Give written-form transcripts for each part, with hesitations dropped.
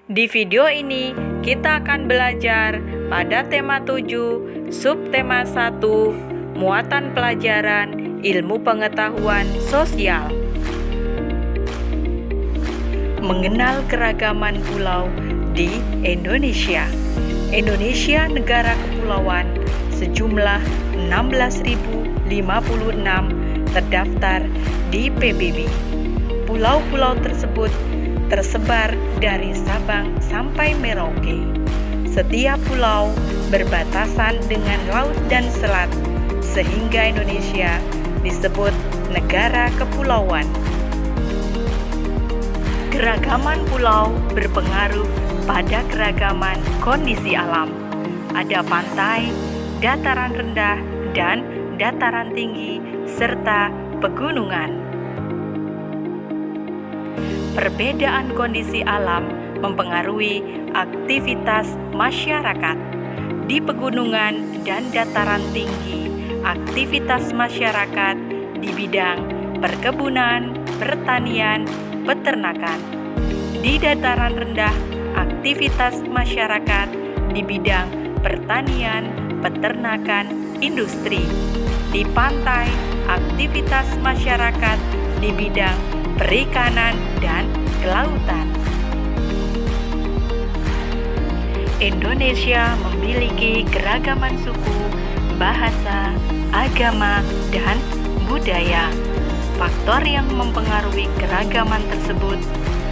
Di video ini, kita akan belajar pada tema 7, subtema 1, muatan pelajaran ilmu pengetahuan sosial. Mengenal keragaman pulau di Indonesia. Indonesia negara kepulauan, sejumlah 16.056 terdaftar di PBB. Pulau-pulau tersebut tersebar dari Sabang sampai Merauke. Setiap pulau berbatasan dengan laut dan selat, sehingga Indonesia disebut negara kepulauan. Keragaman pulau berpengaruh pada keragaman kondisi alam. Ada pantai, dataran rendah, dan dataran tinggi, serta pegunungan. Perbedaan kondisi alam mempengaruhi aktivitas masyarakat. Di pegunungan dan dataran tinggi, aktivitas masyarakat di bidang perkebunan, pertanian, peternakan. Di dataran rendah, aktivitas masyarakat di bidang pertanian, peternakan, industri. Di pantai, aktivitas masyarakat di bidang perikanan dan kelautan. Indonesia memiliki keragaman suku, bahasa, agama, dan budaya. Faktor yang mempengaruhi keragaman tersebut,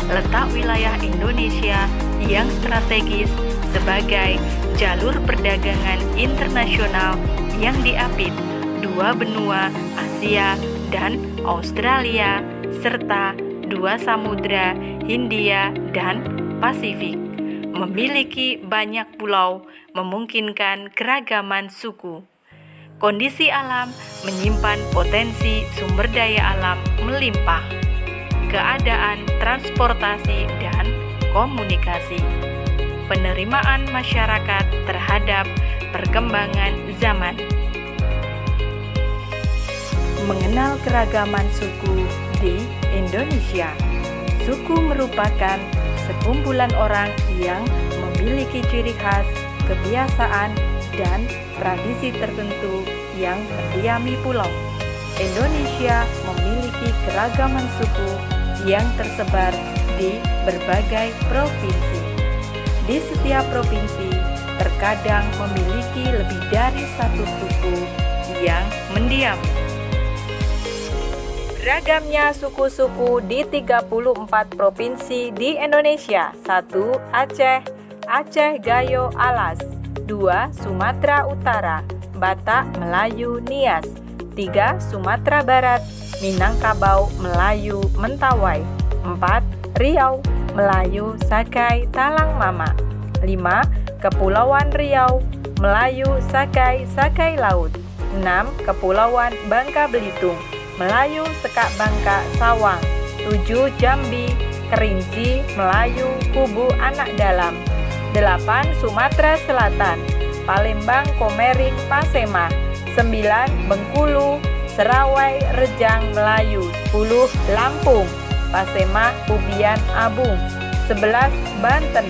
letak wilayah Indonesia yang strategis sebagai jalur perdagangan internasional yang diapit dua benua Asia dan Australia, serta dua samudra Hindia dan Pasifik. Memiliki banyak pulau memungkinkan keragaman suku. Kondisi alam menyimpan potensi sumber daya alam melimpah. Keadaan transportasi dan komunikasi. Penerimaan masyarakat terhadap perkembangan zaman. Mengenal keragaman suku di Indonesia. Suku merupakan sekumpulan orang yang memiliki ciri khas, kebiasaan, dan tradisi tertentu yang mendiami pulau. Indonesia memiliki keragaman suku yang tersebar di berbagai provinsi. Di setiap provinsi, terkadang memiliki lebih dari satu suku yang mendiam. Beragamnya suku-suku di 34 provinsi di Indonesia. 1. Aceh, Aceh Gayo Alas. 2. Sumatera Utara, Batak Melayu Nias. 3. Sumatera Barat, Minangkabau Melayu Mentawai. 4. Riau, Melayu Sakai Talang Mama. 5. Kepulauan Riau, Melayu Sakai Sakai Laut. 6. Kepulauan Bangka Belitung, Melayu Sekak Bangka Sawang. 7. Jambi, Kerinci, Melayu Kubu Anak Dalam. 8. Sumatera Selatan, Palembang Komering Pasema. 9. Bengkulu, Serawai Rejang Melayu. 10. Lampung, Pasema Ubian Abung. 11. Banten,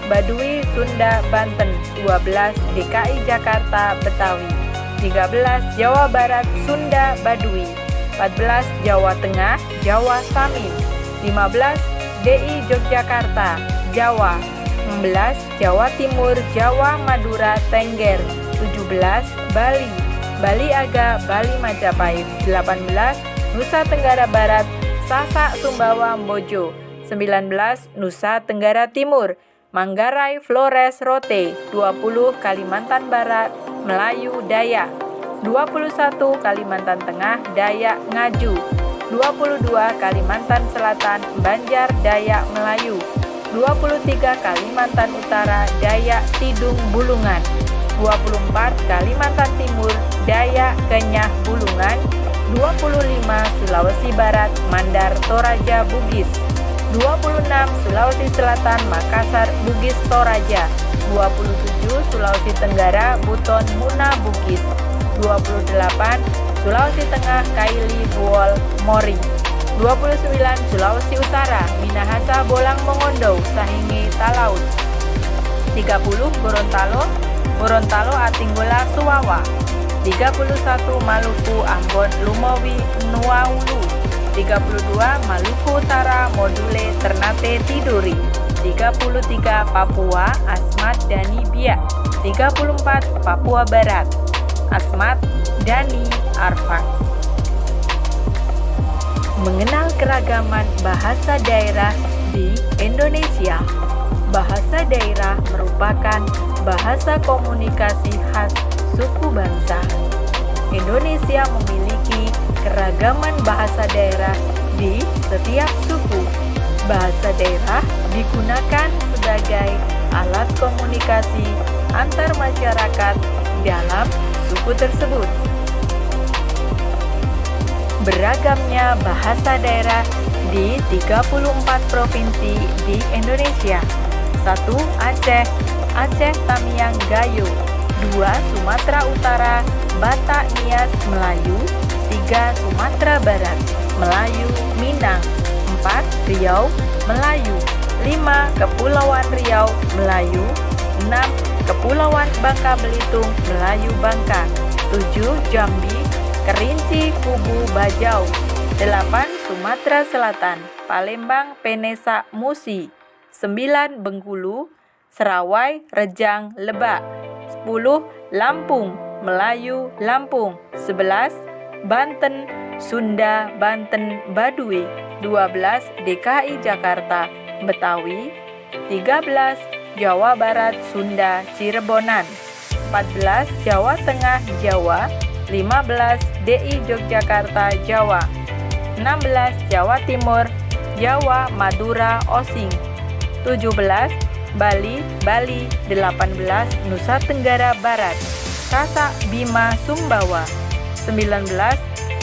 Baduy Sunda Banten. 12. DKI Jakarta Betawi. 13. Jawa Barat Sunda Baduy. 14. Jawa Tengah, Jawa Samin. 15. DI Yogyakarta, Jawa. 16. Jawa Timur, Jawa Madura Tengger. 17. Bali, Bali Aga, Bali Majapahit. 18. Nusa Tenggara Barat, Sasak Sumbawa Mbojo. 19. Nusa Tenggara Timur, Manggarai Flores Rote. 20. Kalimantan Barat, Melayu Dayak. 21. Kalimantan Tengah, Dayak Ngaju. 22. Kalimantan Selatan, Banjar Dayak Melayu. 23. Kalimantan Utara, Dayak Tidung Bulungan. 24. Kalimantan Timur, Dayak Kenyah Bulungan. 25. Sulawesi Barat, Mandar Toraja Bugis. 26. Sulawesi Selatan, Makassar Bugis Toraja. 27. Sulawesi Tenggara, Buton Muna Bugis. 28. Sulawesi Tengah, Kaili Buol Mori. 29 Sulawesi Utara, Minahasa Bolang Mongondo, Sahingi Talaut. 30 Gorontalo, Gorontalo Atinggola Suwawa. 31 Maluku Ambon Lumowi Nuaulu. 32 Maluku Utara Module Ternate Tidore. 33 Papua Asmat Dhani Biak. 34 Papua Barat Asmat Dhani Arfak. Mengenal keragaman bahasa daerah di Indonesia. Bahasa daerah merupakan bahasa komunikasi khas suku bangsa. Indonesia memiliki keragaman bahasa daerah di setiap suku. Bahasa daerah digunakan sebagai alat komunikasi antar masyarakat dalam suku tersebut. Beragamnya bahasa daerah di 34 provinsi di Indonesia. 1. Aceh, Aceh Tamiang Gayo. 2. Sumatera Utara, Batak Nias Melayu. 3. Sumatera Barat, Melayu Minang. 4. Riau, Melayu. 5. Kepulauan Riau, Melayu. 6. Kepulauan Bangka Belitung, Melayu Bangka. 7. Jambi, Kerinci Kubu Bajau. 8. Sumatera Selatan, Palembang Penesa Musi. 9. Bengkulu, Serawai Rejang Lebak. 10. Lampung, Melayu Lampung. 11. Banten, Sunda Banten Baduy. 12. DKI Jakarta Betawi. 13. Jawa Barat Sunda Cirebonan. 14. Jawa Tengah Jawa. 15. DI Yogyakarta Jawa. 16. Jawa Timur Jawa Madura Osing. 17. Bali Bali. 18. Nusa Tenggara Barat Sasak Bima Sumbawa. 19.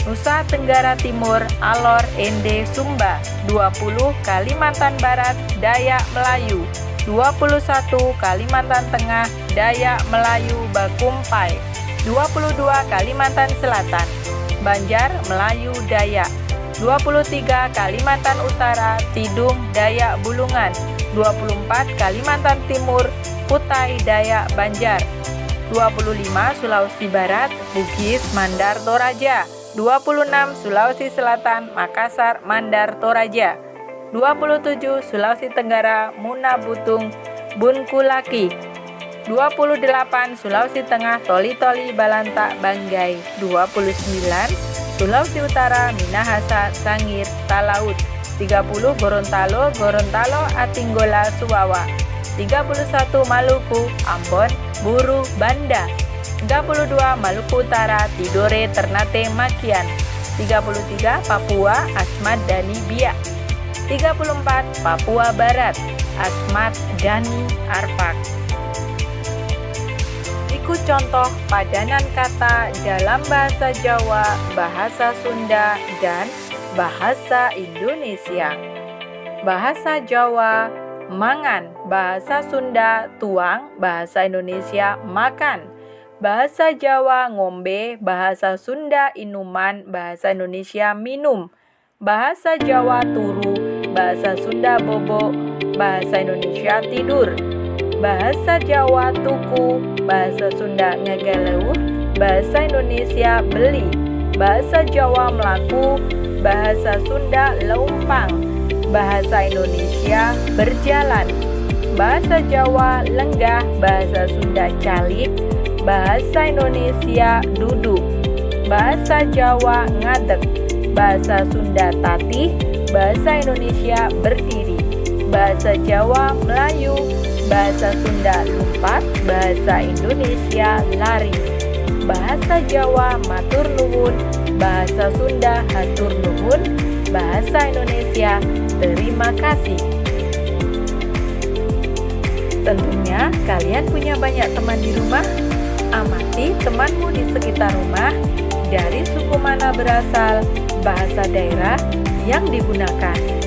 Nusa Tenggara Timur Alor Ende Sumba. 20. Kalimantan Barat Dayak Melayu. 21. Kalimantan Tengah Dayak Melayu Bakumpai. 22. Kalimantan Selatan Banjar Melayu Dayak. 23. Kalimantan Utara Tidung Dayak Bulungan. 24. Kalimantan Timur Kutai Dayak Banjar. 25. Sulawesi Barat Bugis Mandar Toraja. 26. Sulawesi Selatan Makassar Mandar Toraja. 27. Sulawesi Tenggara Muna Butung Bunkulaki. 28. Sulawesi Tengah Toli-Toli Balanta Banggai. 29. Sulawesi Utara Minahasa Sangir Talaut. 30. Gorontalo Gorontalo Atinggola Suwawa. 31. Maluku Ambon Buru Banda. 32. Maluku Utara Tidore Ternate Makian. 33. Papua Asmat Dhani Biak. 34. Papua Barat Asmat Dhani Arfak. Ikut contoh padanan kata dalam bahasa Jawa, bahasa Sunda, dan bahasa Indonesia. Bahasa Jawa, mangan. Bahasa Sunda, tuang. Bahasa Indonesia, makan. Bahasa Jawa, ngombe. Bahasa Sunda, inuman. Bahasa Indonesia, minum. Bahasa Jawa, turu. Bahasa Sunda, bobo. Bahasa Indonesia, tidur. Bahasa Jawa tuku, bahasa Sunda ngagaleuh, bahasa Indonesia beli, bahasa Jawa melaku, bahasa Sunda leumpang, bahasa Indonesia berjalan, bahasa Jawa lenggah, bahasa Sunda calik, bahasa Indonesia duduk, bahasa Jawa ngadeg, bahasa Sunda tatih, bahasa Indonesia berdiri, bahasa Jawa Melayu, bahasa Sunda lumpat, bahasa Indonesia lari. Bahasa Jawa matur nuwun, bahasa Sunda hatur nuwun, bahasa Indonesia terima kasih. Tentunya kalian punya banyak teman di rumah. Amati temanmu di sekitar rumah, dari suku mana berasal, bahasa daerah yang digunakan.